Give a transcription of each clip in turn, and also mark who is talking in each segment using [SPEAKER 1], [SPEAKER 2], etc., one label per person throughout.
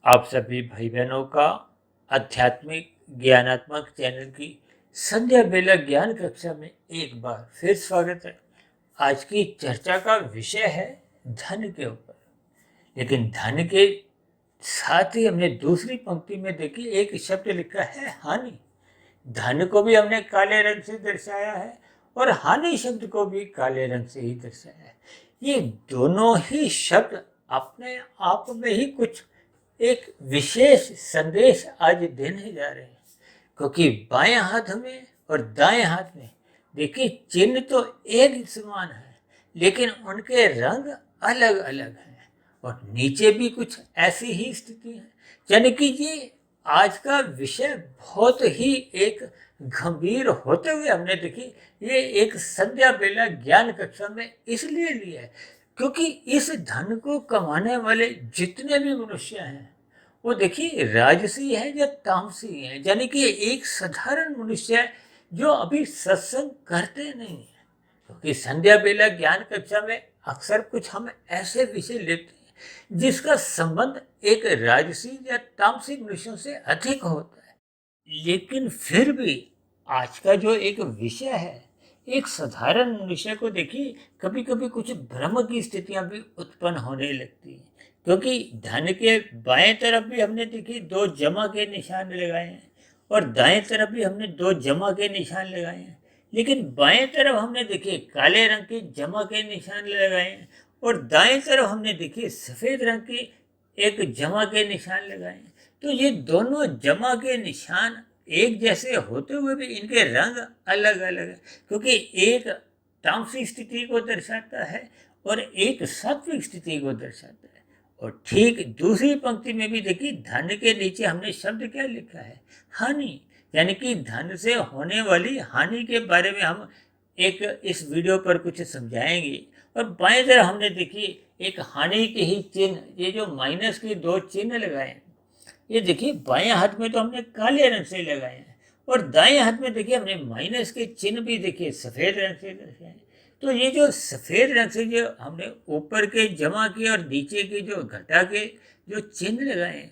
[SPEAKER 1] आप सभी भाई बहनों का आध्यात्मिक ज्ञानात्मक चैनल की संध्या बेला ज्ञान कक्षा में एक बार फिर स्वागत है। आज की चर्चा का विषय है धन के ऊपर। लेकिन धन के साथ ही हमने दूसरी पंक्ति में देखी एक शब्द लिखा है हानि। धन को भी हमने काले रंग से दर्शाया है और हानि शब्द को भी काले रंग से ही दर्शाया है। ये दोनों ही शब्द अपने आप में ही कुछ एक विशेष संदेश आज देने जा रहे हैं, क्योंकि बाएं हाथ में और दाएं हाथ में देखिए चिन्ह तो एक समान है, लेकिन उनके रंग अलग अलग हैं और नीचे भी कुछ ऐसी ही स्थिति है। यानी कि ये आज का विषय बहुत ही एक गंभीर होते हुए हमने देखी ये एक संध्या बेला ज्ञान कक्षा में इसलिए लिया है क्योंकि इस धन को कमाने वाले जितने भी मनुष्य हैं वो देखिए राजसी है या तामसी है। यानी कि एक साधारण मनुष्य है जो अभी सत्संग करते नहीं है, क्योंकि संध्या बेला ज्ञान कक्षा में अक्सर कुछ हम ऐसे विषय लेते हैं जिसका संबंध एक राजसी या तामसी मनुष्यों से अधिक होता है। लेकिन फिर भी आज का जो एक विषय है, एक साधारण मनुष्य को देखिए कभी कभी कुछ भ्रम की स्थितियां भी उत्पन्न होने लगती हैं, क्योंकि धन के बाएं तरफ भी हमने देखी दो जमा के निशान लगाए हैं और दाएं तरफ भी हमने दो जमा के निशान लगाए हैं। लेकिन बाएं तरफ हमने देखिए काले रंग के जमा के निशान लगाए हैं और दाएं तरफ हमने देखिए सफेद रंग के एक जमा के निशान लगाए हैं। तो ये दोनों जमा के निशान एक जैसे होते हुए भी इनके रंग अलग अलग है, क्योंकि एक तामसिक स्थिति को दर्शाता है और एक सात्विक स्थिति को दर्शाता है। और ठीक दूसरी पंक्ति में भी देखिए धन के नीचे हमने शब्द क्या लिखा है, हानि। यानी कि धन से होने वाली हानि के बारे में हम एक इस वीडियो पर कुछ समझाएंगे। और बाएं तरफ हमने देखिए एक हानि के ही चिन्ह, ये जो माइनस के दो चिन्ह लगाए हैं, ये देखिए बाएं हाथ में तो हमने काले रंग से लगाए हैं और दाएं हाथ में देखिए हमने माइनस के चिन्ह भी देखिए सफेद रंग से लगाए हैं। तो ये जो सफेद रंग से जो हमने ऊपर के जमा किए और नीचे के जो घटा के जो चिन्ह लगाए हैं,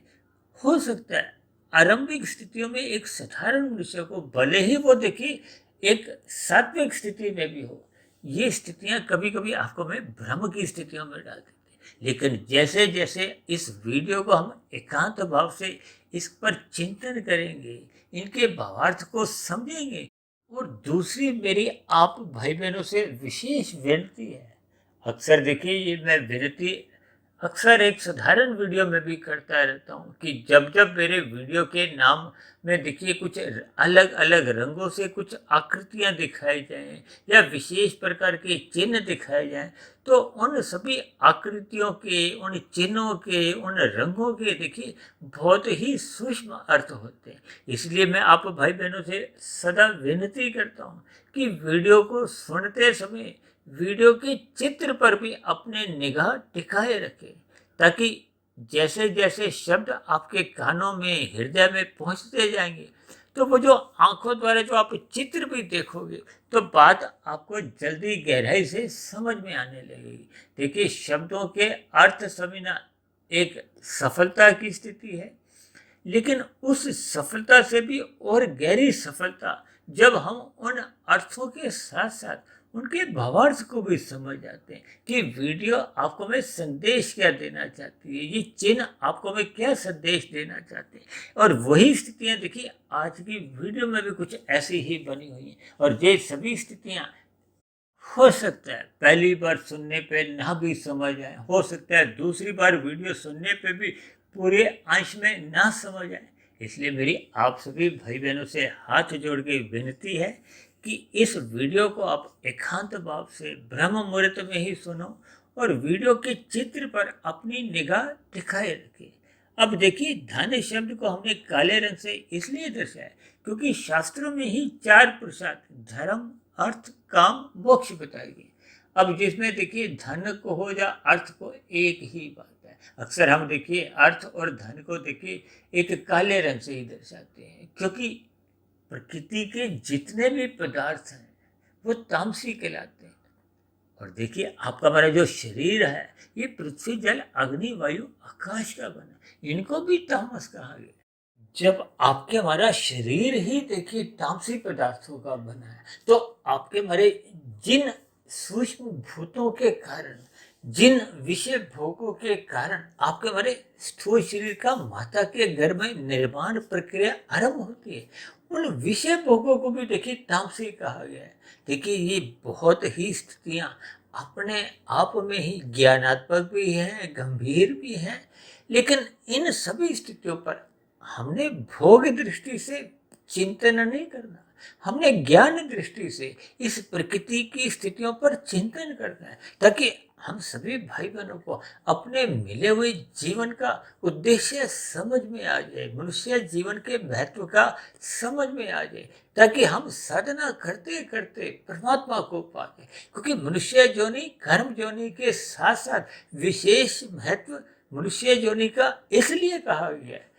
[SPEAKER 1] हो सकता है आरंभिक स्थितियों में एक साधारण मनुष्य को भले ही वो देखिए एक सात्विक स्थिति में भी हो, ये स्थितियां कभी कभी आपको में भ्रम की स्थितियों में डाल देती है। लेकिन जैसे जैसे इस वीडियो को हम एकांत भाव से इस पर चिंतन करेंगे, इनके भावार्थ को समझेंगे। और दूसरी मेरी आप भाई बहनों से विशेष विनती है, अक्सर देखिए ये मैं विनती अक्सर एक साधारण वीडियो में भी करता रहता हूँ कि जब जब मेरे वीडियो के नाम में देखिए कुछ अलग अलग रंगों से कुछ आकृतियाँ दिखाई जाएं या विशेष प्रकार के चिन्ह दिखाए जाएं, तो उन सभी आकृतियों के, उन चिन्हों के, उन रंगों के देखिए बहुत ही सूक्ष्म अर्थ होते हैं। इसलिए मैं आप भाई बहनों से सदा विनती करता हूँ कि वीडियो को सुनते समय वीडियो के चित्र पर भी अपने निगाह टिकाए रखें, ताकि जैसे जैसे शब्द आपके कानों में, हृदय में पहुंचते जाएंगे, तो वो जो आंखों द्वारा जो आप चित्र भी देखोगे तो बात आपको जल्दी गहराई से समझ में आने लगेगी। देखिए शब्दों के अर्थ समझना एक सफलता की स्थिति है, लेकिन उस सफलता से भी और गहरी सफलता जब हम उन अर्थों के साथ साथ उनके भावार्थ को भी समझ जाते हैं कि वीडियो आपको में संदेश क्या देना चाहती है, ये चिन्ह आपको में क्या संदेश देना चाहते हैं। और वही स्थितियां देखिए आज की वीडियो में भी कुछ ऐसी ही बनी हुई हैं। और ये सभी स्थितियां हो सकता है पहली बार सुनने पे ना भी समझ आए, हो सकता है दूसरी बार वीडियो सुनने पे भी पूरे अंश में ना समझ आए। इसलिए मेरी आप सभी भाई बहनों से हाथ जोड़ के विनती है कि इस वीडियो को आप एकांत भाव से ब्रह्म मुहूर्त में ही सुनो और वीडियो के चित्र पर अपनी निगाह टिकाए रखिए। अब देखिए धन शब्द को हमने काले रंग से इसलिए दर्शाया क्योंकि शास्त्रों में ही चार पुरुषार्थ धर्म, अर्थ, काम, मोक्ष बताई गई। अब जिसमें देखिए धन को हो या अर्थ को एक ही बात है। अक्सर हम देखिए अर्थ और धन को देखिए एक काले रंग से ही दर्शाते हैं, क्योंकि प्रकृति के जितने भी पदार्थ हैं वो तामसी कहलाते हैं और देखिए आपका हमारा जो शरीर है ये पृथ्वी जल अग्नि वायु आकाश का बना, इनको भी तामस कहा गया। जब आपके हमारा शरीर ही देखिए तामसी पदार्थों का बना है, तो आपके हमारे जिन सूक्ष्म भूतों के कारण, जिन विषय भोगों के कारण आपके हमारे स्थूल शरीर का माता के गर्भ में निर्माण प्रक्रिया आरंभ होती है, उन विषय भोगों को भी देखिए तामसी कहा गया है। देखिए ये बहुत ही स्थितियां अपने आप में ही ज्ञानात्मक भी हैं, गंभीर भी हैं, लेकिन इन सभी स्थितियों पर हमने भोग दृष्टि से चिंतन नहीं करना, हमने ज्ञान दृष्टि से इस प्रकृति की स्थितियों पर चिंतन करना है, ताकि हम सभी भाई बहनों को अपने मिले हुए जीवन का उद्देश्य समझ में आ जाए, मनुष्य जीवन के महत्व का समझ में आ जाए, ताकि हम साधना करते करते परमात्मा को पाए। क्योंकि मनुष्य जोनि कर्म जोनि के साथ साथ विशेष महत्व मनुष्य जोनि का इसलिए कहा गया है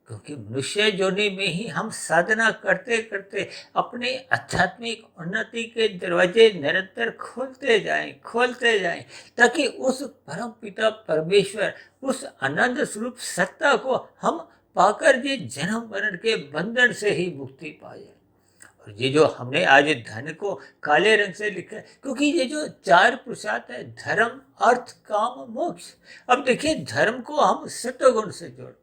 [SPEAKER 1] क्योंकि मनुष्य जोनि में ही हम साधना करते करते अपने आध्यात्मिक उन्नति के दरवाजे निरंतर खोलते जाएं, ताकि उस परम पिता परमेश्वर, उस आनंद स्वरूप सत्ता को हम पाकर ये जन्म मरण के बंधन से ही मुक्ति पाए। और ये जो हमने आज धन को काले रंग से लिखा है, क्योंकि ये जो चार पुरुषार्थ है, धर्म अर्थ काम मोक्ष। अब देखिए धर्म को हम सत्वगुण से जोड़ते हैं,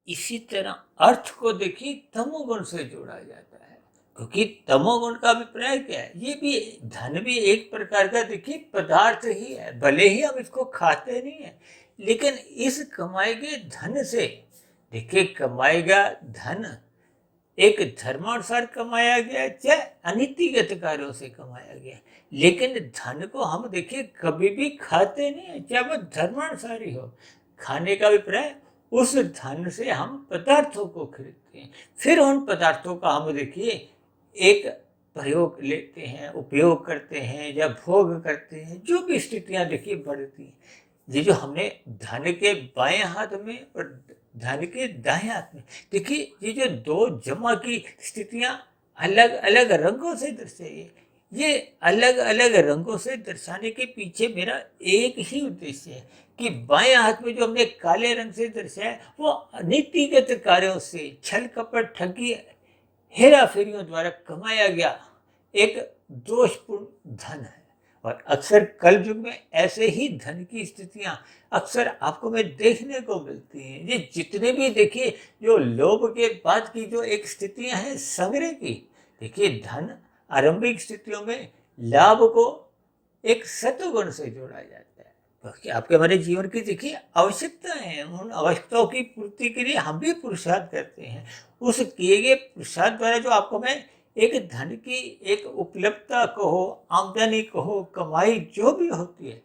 [SPEAKER 1] इसी तरह अर्थ को देखिए तमोगुण से जोड़ा जाता है, क्योंकि तमोगुण का अभिप्राय क्या है, ये भी धन भी एक प्रकार का देखिए पदार्थ ही है, भले ही हम इसको खाते नहीं है, लेकिन इस कमाए गए धन से देखिए कमाए गया धन एक धर्मानुसार कमाया गया चाहे अनीतिगत कार्यों से कमाया गया, लेकिन धन को हम देखिए कभी भी खाते नहीं है, चाहे वह धर्मानुसार ही हो। खाने का अभिप्राय उस धन से हम पदार्थों को खरीदते हैं, फिर उन पदार्थों का हम देखिए एक प्रयोग लेते हैं, उपयोग करते हैं या भोग करते हैं, जो भी स्थितियां देखिए बढ़ती हैं। ये जो हमने धन के बाएं हाथ में और धन के दाएं हाथ में देखिए ये जो दो जमा की स्थितियां अलग अलग रंगों से दर्शाई, ये अलग अलग रंगों से दर्शाने के पीछे मेरा एक ही उद्देश्य है कि बाएं हाथ में जो हमने काले रंग से दर्शाया वो नीतिगत कार्यों से, छल कपट ठगी हेरा फेरियों द्वारा कमाया गया एक दोषपूर्ण धन है। और अक्सर कल युग में ऐसे ही धन की स्थितियां अक्सर आपको में देखने को मिलती हैं। ये जितने भी देखिए जो लोभ के बाद की जो एक स्थितियां हैं संग्रह की, देखिए धन आरंभिक स्थितियों में लाभ को एक सत्वगुण से जोड़ा जाता है, क्योंकि आपके हमारे जीवन की देखिए आवश्यकता है, उन आवश्यकताओं की पूर्ति के लिए हम भी पुरुषार्थ करते हैं। उस किए गए पुरुषार्थ द्वारा जो आपको मैं एक धन की एक उपलब्धता कहो, आमदनी कहो, कमाई जो भी होती है,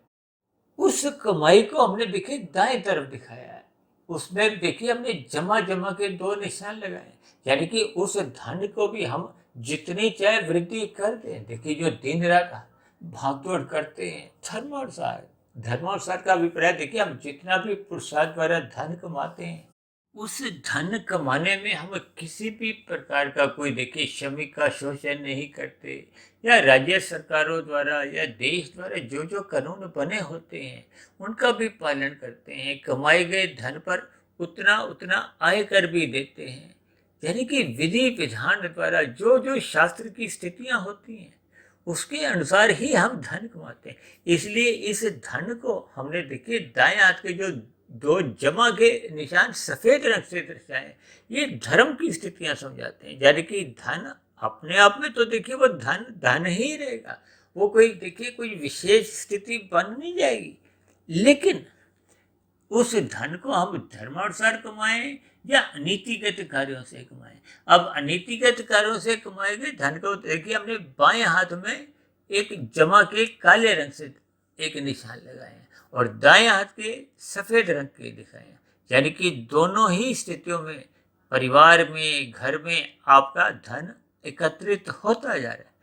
[SPEAKER 1] उस कमाई को हमने देखिए दाएं तरफ दिखाया है। उसमें देखिए हमने जमा जमा के दो निशान लगाए, यानी कि उस धन को भी हम जितनी चाहे वृद्धि कर दें। देखिए जो दिन रात भागदौड़ करते हैं धर्मानुसार का अभिप्राय देखिए हम जितना भी पुरुषार्थ द्वारा धन कमाते हैं, उस धन कमाने में हम किसी भी प्रकार का कोई देखिए श्रमिक का शोषण नहीं करते, या राज्य सरकारों द्वारा या देश द्वारा जो जो कानून बने होते हैं उनका भी पालन करते हैं। कमाए गए धन पर उतना उतना आयकर भी देते हैं, यानी कि विधि विधान द्वारा जो जो शास्त्र की स्थितियां होती हैं उसके अनुसार ही हम धन कमाते हैं। इसलिए इस धन को हमने देखिए दाएं हाथ के जो दो जमा के निशान सफेद रंग से दर्शाए, ये धर्म की स्थितियां समझाते हैं। यानी कि धन अपने आप में तो देखिए वो धन धन ही रहेगा, वो कोई देखिए कोई विशेष स्थिति बन नहीं जाएगी, लेकिन उस धन को हम धर्मानुसार कमाएं या अनीतिगत कार्यों से कमाएं। अब अनीतिगत कार्यों से कमाए गए धन को देखिए हमने बाएं हाथ में एक जमा के काले रंग से एक निशान लगाए हैं और दाएं हाथ के सफेद रंग के दिखाए हैं, यानी कि दोनों ही स्थितियों में परिवार में, घर में आपका धन एकत्रित होता जा रहा है।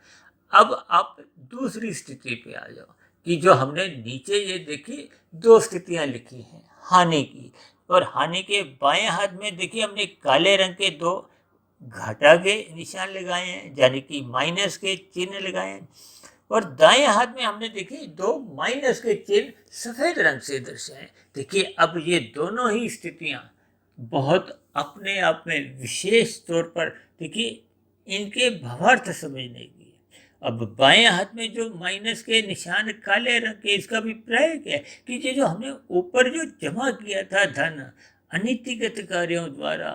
[SPEAKER 1] अब आप दूसरी स्थिति पे आ जाओ कि जो हमने नीचे ये देखी दो स्थितियां लिखी हैं हानि की, और हानि के बाएं हाथ में देखिए हमने काले रंग के दो घाटा के निशान लगाए हैं, यानी कि माइनस के चिन्ह लगाए हैं। और दाएं हाथ में हमने देखिए दो माइनस के चिन्ह सफेद रंग से दर्शाए। देखिए अब ये दोनों ही स्थितियां बहुत अपने आप में विशेष तौर पर देखिए इनके भावार्थ समझने की है। अब बाएं हाथ में जो माइनस के निशान काले रंग के, इसका अभिप्राय क्या है कि ये जो हमने ऊपर जो जमा किया था धन अनीतिगत कार्यों द्वारा,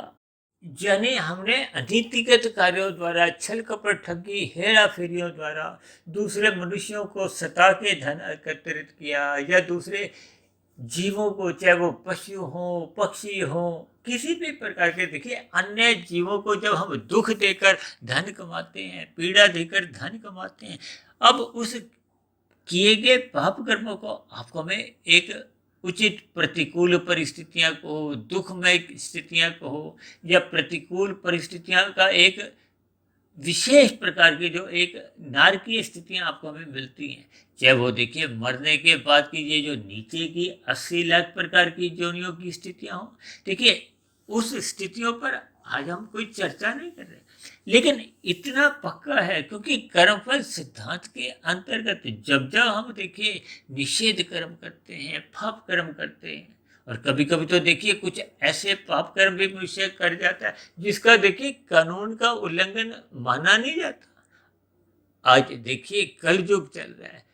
[SPEAKER 1] यानी हमने अनीतिगत कार्यों द्वारा, छल कपट ठगी हेरा फेरियों द्वारा दूसरे मनुष्यों को सता के धन एकत्रित किया, या दूसरे जीवों को, चाहे वो पशु हो पक्षी हो, किसी भी प्रकार के देखिए अन्य जीवों को जब हम दुख देकर धन कमाते हैं, पीड़ा देकर धन कमाते हैं, अब उस किए गए पाप कर्मों को आपको में एक उचित प्रतिकूल परिस्थितियां को, दुखमय स्थितियां को, या प्रतिकूल परिस्थितियां का एक विशेष प्रकार की जो एक नारकीय स्थितियां आपको हमें मिलती हैं, चाहे वो देखिए मरने के बाद की ये जो नीचे की 80 लाख प्रकार की योनियों की स्थितियां हो, देखिए उस स्थितियों पर आज हम कोई चर्चा नहीं कर रहे, लेकिन इतना पक्का है क्योंकि कर्मफल सिद्धांत के अंतर्गत जब जब हम देखिए निषेध कर्म करते हैं, पाप कर्म करते हैं, और कभी कभी तो देखिए कुछ ऐसे पाप कर्म भी मनुष्य कर जाता है जिसका देखिए कानून का उल्लंघन माना नहीं जाता। आज देखिए कल युग चल रहा है,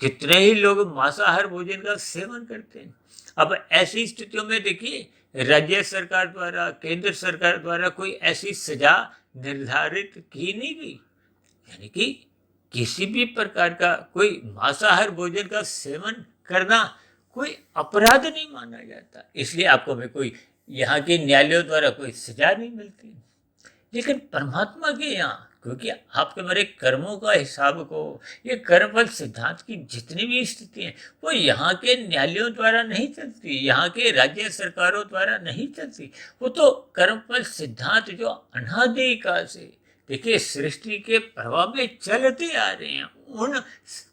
[SPEAKER 1] कितने ही लोग मांसाहार भोजन का सेवन करते हैं। अब ऐसी स्थितियों में देखिए राज्य सरकार द्वारा, केंद्र सरकार द्वारा कोई ऐसी सजा निर्धारित की नहीं गई, यानी कि किसी भी प्रकार का कोई मांसाहार भोजन का सेवन करना कोई अपराध नहीं माना जाता, इसलिए आपको में कोई यहाँ के न्यायालयों द्वारा कोई सजा नहीं मिलती। लेकिन परमात्मा के यहाँ, क्योंकि आपके मेरे कर्मों का हिसाब को, ये कर्मफल सिद्धांत की जितनी भी स्थिति है वो यहाँ के न्यायालयों द्वारा नहीं चलती, यहाँ के राज्य सरकारों द्वारा नहीं चलती, वो तो कर्मफल सिद्धांत जो अनादिकाल से देखिए सृष्टि के प्रभाव में चलते आ रहे हैं, उन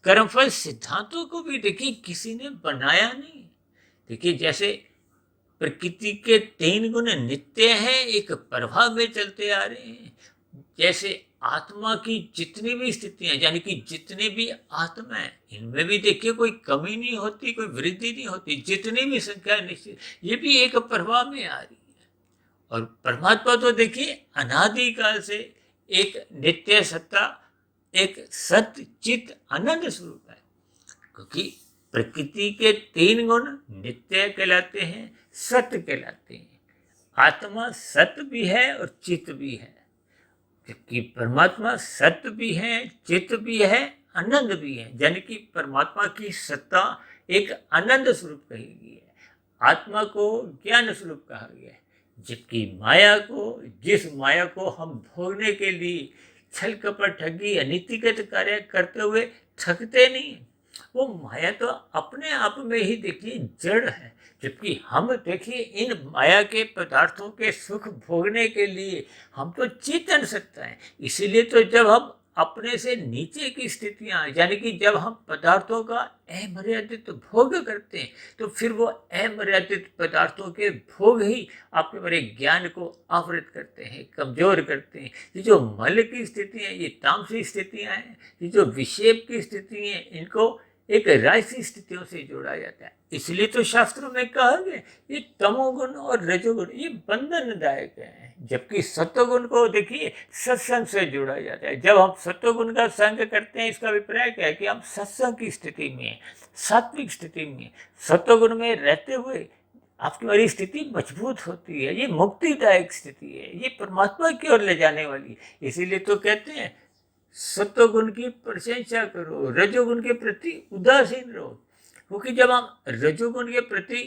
[SPEAKER 1] कर्मफल सिद्धांतों को भी देखिए किसी ने बनाया नहीं। देखिए जैसे प्रकृति के 3 गुण नित्य हैं, एक प्रभाव में चलते आ रहे हैं, जैसे आत्मा की जितनी भी स्थितियां, यानी कि जितनी भी आत्मा है, इनमें भी देखिए कोई कमी नहीं होती, कोई वृद्धि नहीं होती, जितनी भी संख्या निश्चित, ये भी एक प्रभाव में आ रही है। और परमात्मा तो देखिए अनादिकाल से एक नित्य सत्ता, एक सत्य चित आनंद स्वरूप है, क्योंकि प्रकृति के 3 गुण नित्य कहलाते हैं, सत्य कहलाते हैं। आत्मा सत्य भी है और चित्त भी है, जबकि परमात्मा सत्य भी है, चित्त भी है, आनंद भी है, यानी कि परमात्मा की सत्ता एक आनंद स्वरूप कही गई है, आत्मा को ज्ञान स्वरूप कहा गया है, जबकि माया को, जिस माया को हम भोगने के लिए छल कपट ठगी अनीतिगत कार्य करते हुए थकते नहीं, वो माया तो अपने आप में ही देखिए जड़ है, जबकि हम देखिए इन माया के पदार्थों के सुख भोगने के लिए हम तो चेतन सत्ता है। इसीलिए तो जब हम अपने से नीचे की स्थितियां, यानी कि जब हम पदार्थों का अमर्यादित भोग करते हैं, तो फिर वो अमर्यादित पदार्थों के भोग ही आपके बड़े ज्ञान को आवृत करते हैं, कमजोर करते हैं। ये जो मल की स्थिति है, ये तामसी स्थितियां हैं, ये जो विक्षेप की स्थिति है, इनको एक राजसी स्थितियों से जोड़ा जाता है। इसलिए तो शास्त्रों में कहा गया ये तमोगुण और रजोगुण ये बंधनदायक है, जबकि सत्वगुण को देखिए सत्संग से जोड़ा जाता है। जब हम सत्वगुण का संग करते हैं, इसका अभिप्राय क्या है कि हम सत्संग की स्थिति में, सात्विक स्थिति में, सत्वगुण में रहते हुए आपकी हमारी स्थिति मजबूत होती है। ये मुक्तिदायक स्थिति है, ये परमात्मा की ओर ले जाने वाली। इसीलिए तो कहते हैं सत्वगुण की प्रशंसा करो, रजोगुण के प्रति उदासीन रहो, क्योंकि जब हम रजोगुण के प्रति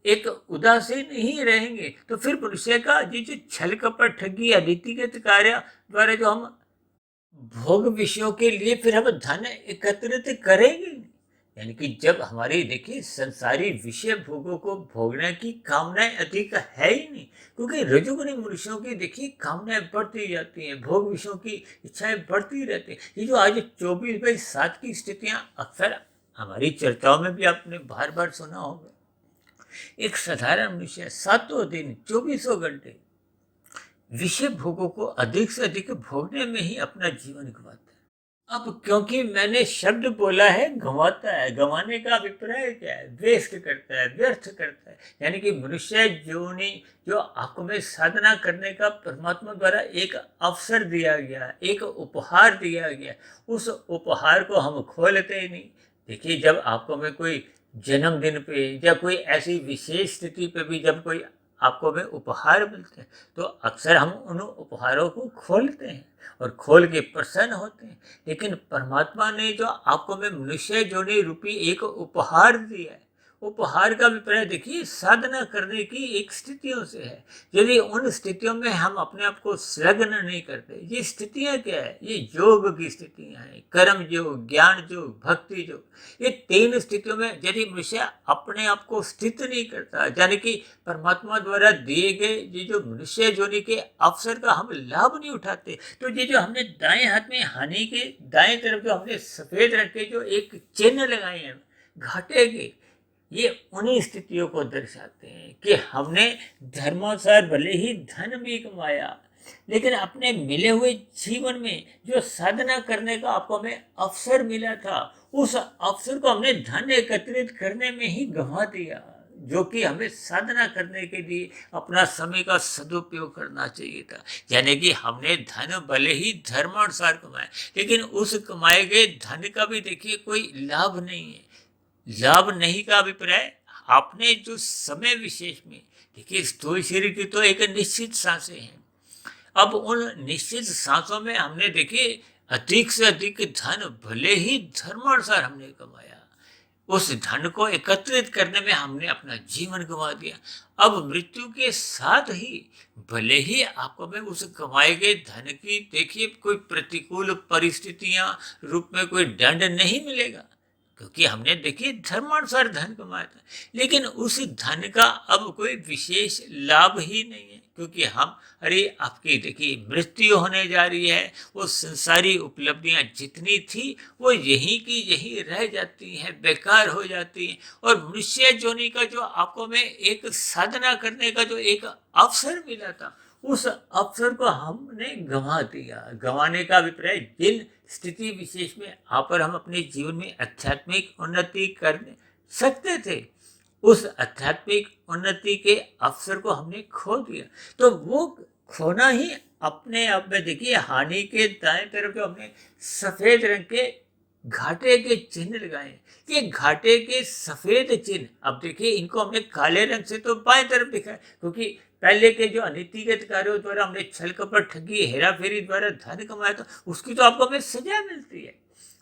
[SPEAKER 1] एक उदासीन ही रहेंगे तो फिर मनुष्य का ये जो छल कपट ठगी अनीतिगत कार्य द्वारा जो हम भोग विषयों के लिए फिर हम धन एकत्रित करेंगे, यानी कि जब हमारी देखिए संसारी विषय भोगों को भोगने की कामनाएं अधिक है ही नहीं, क्योंकि रजोगुणी मनुष्यों की देखिए कामनाएं बढ़ती जाती हैं, भोग विषयों की इच्छाएं बढ़ती रहती हैं। ये जो आज 24/7 की स्थितियां अक्सर हमारी चर्चाओं में भी आपने बार बार सुना होगा, एक साधारण मनुष्य 7 दिन 24 घंटे विषय भोगों को अधिक से अधिक भोगने में ही अपना जीवन गवाता है। अब क्योंकि मैंने शब्द बोला है गंवाता है, गंवाने का अभिप्राय क्या है? वेस्ट करता है, व्यर्थ करता है। यानी कि मनुष्य जोनि जो आपको में साधना करने का परमात्मा द्वारा एक अवसर दिया गया, एक उपहार दिया गया, उस उपहार को हम खोलते ही नहीं। देखिए, जब आपको में कोई जन्मदिन पे या कोई ऐसी विशेष स्थिति पे भी जब कोई आपको में उपहार मिलते हैं, तो अक्सर हम उन उपहारों को खोलते हैं और खोल के प्रसन्न होते हैं। लेकिन परमात्मा ने जो आपको में मनुष्य जोनि रूपी एक उपहार दिया है, उपहार का अभिप्राय देखिए साधना करने की एक स्थितियों से है। यदि उन स्थितियों में हम अपने आप को संलग्न नहीं करते, ये स्थितियां क्या है? ये योग की स्थितियां हैं, कर्म योग, ज्ञान योग, भक्ति योग। ये तीन स्थितियों में यदि मनुष्य अपने आप को स्थित नहीं करता, यानी कि परमात्मा द्वारा दिए गए ये जो मनुष्य जोनि के अवसर का हम लाभ नहीं उठाते, तो ये जो हमने दाएं हाथ में हानि के दाएं तरफ जो हमने सफेद रंग के जो एक चिन्ह लगाए हैं घाटे के, ये उन्हीं स्थितियों को दर्शाते हैं कि हमने धर्मानुसार भले ही धन भी कमाया, लेकिन अपने मिले हुए जीवन में जो साधना करने का आपको हमें अवसर मिला था, उस अवसर को हमने धन एकत्रित करने में ही गंवा दिया, जो कि हमें साधना करने के लिए अपना समय का सदुपयोग करना चाहिए था। यानी कि हमने धन भले ही धर्मानुसार कमाया, लेकिन उस कमाए गए धन का भी देखिए कोई लाभ नहीं है। लाभ नहीं का अभिप्राय, आपने जो समय विशेष में देखिए, स्थूल शरीर की तो एक निश्चित सांसें हैं। अब उन निश्चित सांसों में हमने देखिए अधिक से अधिक धन भले ही धर्मानुसार हमने कमाया, उस धन को एकत्रित करने में हमने अपना जीवन गंवा दिया। अब मृत्यु के साथ ही भले ही आपको में उस कमाए गए धन की देखिए कोई प्रतिकूल परिस्थितियां रूप में कोई दंड नहीं मिलेगा, क्योंकि हमने देखिए धर्मानुसार धन कमाया था, लेकिन उस धन का अब कोई विशेष लाभ ही नहीं है, क्योंकि हम अरे आपकी देखिए मृत्यु होने जा रही है, वो संसारी उपलब्धियां जितनी थी वो यहीं की यहीं रह जाती हैं, बेकार हो जाती हैं। और मनुष्य जोनि का जो आपको में एक साधना करने का जो एक अवसर मिला था, उस अवसर को हमने गंवा दिया। गंवाने का अभिप्राय, जिन स्थिति विशेष में आप और हम अपने जीवन में आध्यात्मिक उन्नति कर सकते थे, उस आध्यात्मिक उन्नति के अवसर को हमने खो दिया। तो वो खोना ही अपने आप में देखिए हानि के दाएं तरफ जो हमने सफेद रंग के घाटे के चिन्ह लगाए, ये घाटे के सफेद चिन्ह, अब देखिए इनको हमने काले रंग से तो बाएं तरफ दिखाया, क्योंकि पहले के जो अनीतिगत कार्यों द्वारा हमने छल कपट ठगी हेरा फेरी द्वारा धन कमाया था, उसकी तो आपको हमें सजा मिलती है।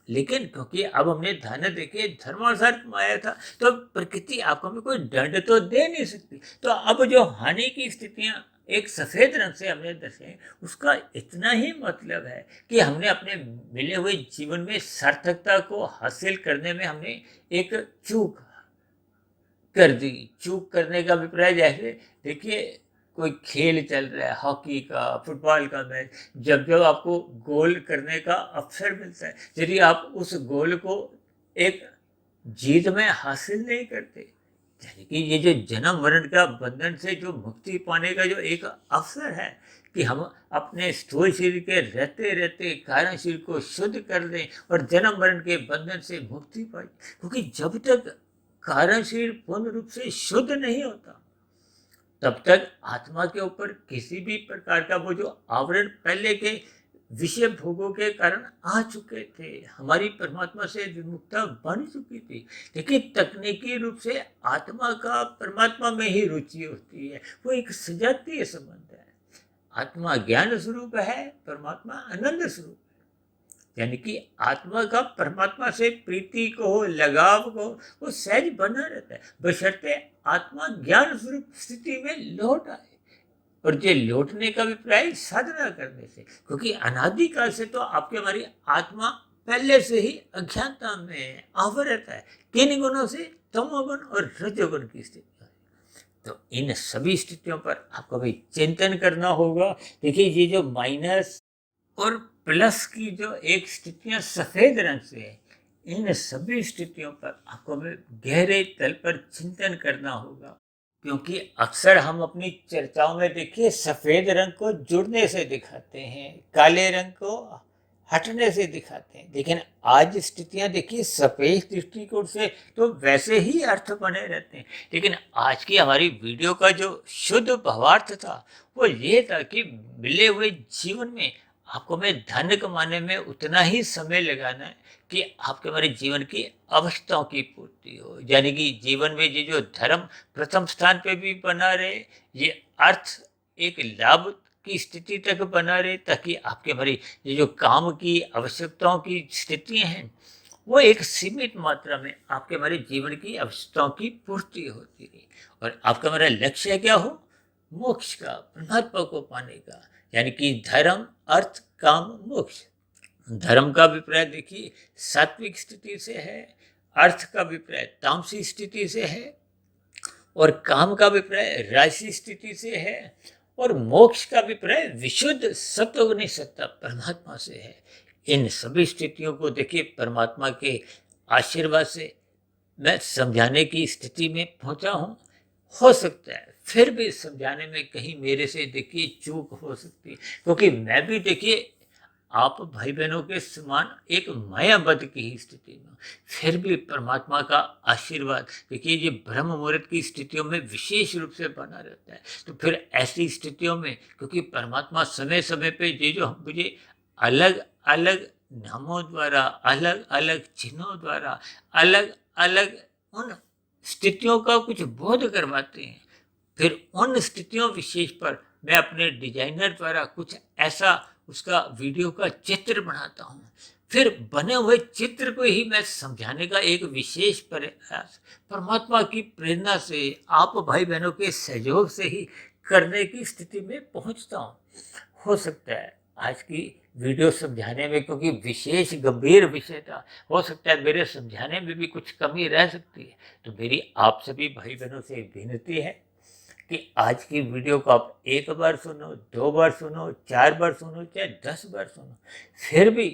[SPEAKER 1] लेकिन क्योंकि अब हमने धन देके धर्मानुसार कमाया था, तो प्रकृति आपको हमें कोई दंड तो दे नहीं सकती। तो अब जो हानि की स्थितियां एक सफेद रंग से हमने दर्शाई, उसका इतना ही मतलब है कि हमने अपने मिले हुए जीवन में सार्थकता को हासिल करने में हमने एक चूक कर दी। चूक करने का अभिप्राय, जैसे देखिए कोई खेल चल रहा है, हॉकी का, फुटबॉल का मैच, जब जब आपको गोल करने का अवसर मिलता है, यदि आप उस गोल को एक जीत में हासिल नहीं करते, यानी कि ये जो जन्म मरण का बंधन से जो मुक्ति पाने का जो एक अवसर है कि हम अपने स्थूल शरीर के रहते रहते कारण शरीर को शुद्ध कर दें और जन्म मरण के बंधन से मुक्ति पाए, क्योंकि जब तक कारण शरीर पूर्ण रूप से शुद्ध नहीं होता, तब तक आत्मा के ऊपर किसी भी प्रकार का वो जो आवरण पहले के विषय भोगों के कारण आ चुके थे, हमारी परमात्मा से विमुखता बन चुकी थी। लेकिन तकनीकी रूप से आत्मा का परमात्मा में ही रुचि होती है, वो एक सजातीय संबंध है। आत्मा ज्ञान स्वरूप है, परमात्मा आनंद स्वरूप, यानी कि आत्मा का परमात्मा से प्रीति को हो, लगाव को, वो सहज बना रहता है, बशर्ते आत्मा ज्ञान स्वरूप स्थिति में लौट आए। और ये लौटने का अभिप्राय साधना करने से, क्योंकि अनादिकाल से तो आपकी हमारी आत्मा पहले से ही अज्ञानता में आवृत है, किन गुणों से? तमोगुण और रजोगुण की स्थिति। तो इन सभी स्थितियों पर आपको भी चिंतन करना होगा। देखिए, ये जो माइनस और प्लस की जो एक स्थितियां सफेद रंग से है, इन सभी स्थितियों पर आपको गहरे तल पर चिंतन करना होगा, क्योंकि अक्सर हम अपनी चर्चाओं में देखिए सफेद रंग को जुड़ने से दिखाते हैं, काले रंग को हटने से दिखाते हैं। लेकिन आज स्थितियां देखिए सफेद दृष्टिकोण से तो वैसे ही अर्थ बने रहते हैं। लेकिन आज की हमारी वीडियो का जो शुद्ध भावार्थ था वो ये था कि मिले हुए जीवन में आपको में धन कमाने में उतना ही समय लगाना है कि आपके हमारे जीवन की आवश्यकताओं की पूर्ति हो। यानी कि जीवन में ये जो धर्म प्रथम स्थान पे भी बना रहे, ये अर्थ एक लाभ की स्थिति तक बना रहे, ताकि आपके हमारी ये जो काम की आवश्यकताओं की स्थितियां हैं वो एक सीमित मात्रा में आपके हमारे जीवन की आवश्यकताओं की पूर्ति होती रही। और आपका हमारा लक्ष्य क्या हो? मोक्ष का, परमात्मा को पाने का। यानी कि धर्म, अर्थ, काम, मोक्ष। धर्म का अभिप्राय देखिए सात्विक स्थिति से है, अर्थ का अभिप्राय तामसी स्थिति से है, और काम का अभिप्राय राजसी स्थिति से है, और मोक्ष का अभिप्राय विशुद्ध सत्वगुणी सत्ता परमात्मा से है। इन सभी स्थितियों को देखिए परमात्मा के आशीर्वाद से मैं समझाने की स्थिति में पहुंचा हूं। हो सकता है फिर भी समझाने में कहीं मेरे से देखिए चूक हो सकती है, क्योंकि मैं भी देखिए आप भाई बहनों के समान एक मायाबद्ध की ही स्थिति में हूं। फिर भी परमात्मा का आशीर्वाद देखिए ये ब्रह्म मुहूर्त की स्थितियों में विशेष रूप से बना रहता है। तो फिर ऐसी स्थितियों में क्योंकि परमात्मा समय समय पे ये जो मुझे अलग अलग नामों द्वारा, अलग अलग चिन्हों द्वारा, अलग अलग उन स्थितियों का कुछ बोध करवाते हैं, फिर उन स्थितियों विशेष पर मैं अपने डिजाइनर द्वारा कुछ ऐसा उसका वीडियो का चित्र बनाता हूँ। फिर बने हुए चित्र को ही मैं समझाने का एक विशेष प्रयास परमात्मा की प्रेरणा से, आप भाई बहनों के सहयोग से ही करने की स्थिति में पहुंचता हूँ। हो सकता है आज की वीडियो समझाने में, क्योंकि विशेष गंभीर विषय था, हो सकता है मेरे समझाने में भी कुछ कमी रह सकती है। तो मेरी आप सभी भाई बहनों से विनती है कि आज की वीडियो को आप एक बार सुनो, 2 बार सुनो, 4 बार सुनो, चाहे 10 बार सुनो, फिर भी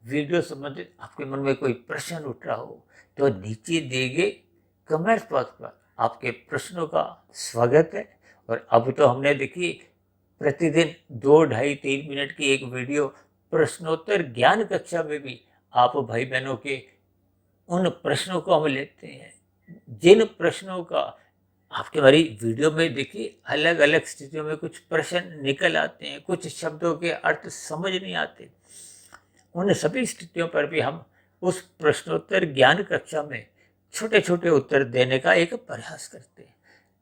[SPEAKER 1] वीडियो संबंधित आपके मन में कोई प्रश्न उठ रहा हो तो नीचे दिए गए कमेंट बॉक्स पर आपके प्रश्नों का स्वागत है। और अब तो हमने देखिए प्रतिदिन 2, ढाई, 3 मिनट की एक वीडियो प्रश्नोत्तर ज्ञान कक्षा में भी आप भाई बहनों के उन प्रश्नों को हम लेते हैं, जिन प्रश्नों का आपके हमारी वीडियो में देखिए अलग अलग स्थितियों में कुछ प्रश्न निकल आते हैं, कुछ शब्दों के अर्थ समझ नहीं आते। उन सभी स्थितियों पर भी हम उस प्रश्नोत्तर ज्ञान कक्षा में छोटे छोटे उत्तर देने का एक प्रयास करते हैं।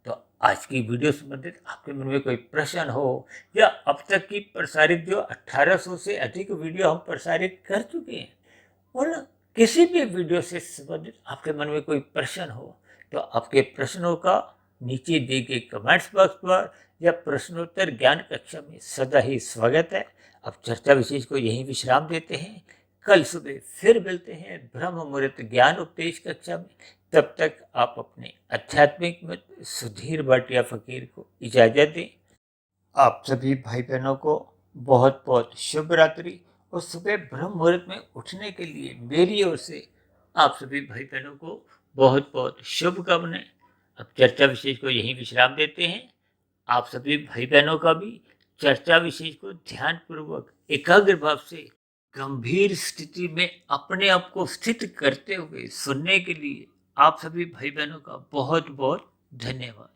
[SPEAKER 1] तो आज की वीडियो संबंधित आपके मन में कोई प्रश्न हो, या अब तक की प्रसारित जो 1800 से अधिक वीडियो हम प्रसारित कर चुके हैं, उन किसी भी वीडियो से संबंधित आपके मन में कोई प्रश्न हो, तो आपके प्रश्नों का नीचे दिए गए कमेंट्स बॉक्स पर या प्रश्नोत्तर ज्ञान कक्षा में सदा ही स्वागत है। अब चर्चा विशेष को यहीं विश्राम देते हैं। कल सुबह फिर मिलते हैं ब्रह्म मुहूर्त ज्ञान उपदेश कक्षा में। तब तक आप अपने आध्यात्मिक मित्र सुधीर भाटिया फकीर को इजाजत दें। आप सभी भाई बहनों को बहुत बहुत शुभ रात्रि, और सुबह ब्रह्म मुहूर्त में उठने के लिए मेरी ओर से आप सभी भाई बहनों को बहुत बहुत शुभकामनाएं। अब चर्चा विशेष को यहीं विश्राम देते हैं। आप सभी भाई बहनों का भी चर्चा विशेष को ध्यानपूर्वक एकाग्र भाव से गंभीर स्थिति में अपने आप को स्थित करते हुए सुनने के लिए आप सभी भाई बहनों का बहुत बहुत धन्यवाद।